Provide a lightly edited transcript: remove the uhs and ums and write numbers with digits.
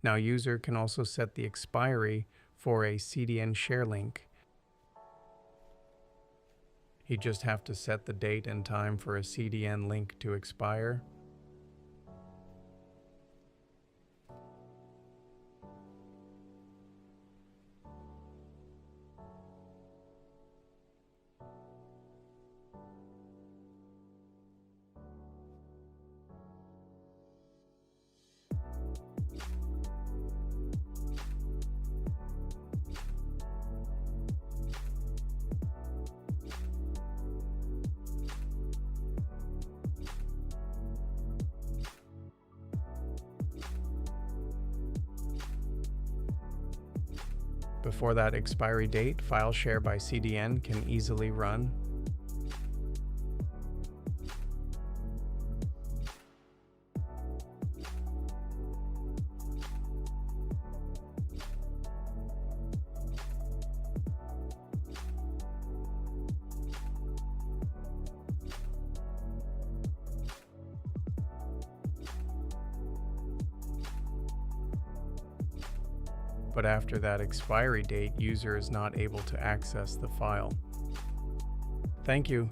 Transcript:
Now, user can also set the expiry for a CDN share link. You just have to set the date and time for a CDN link to expire. Before that expiry date, file share by CDN can easily run. But after that expiry date, user is not able to access the file. Thank you.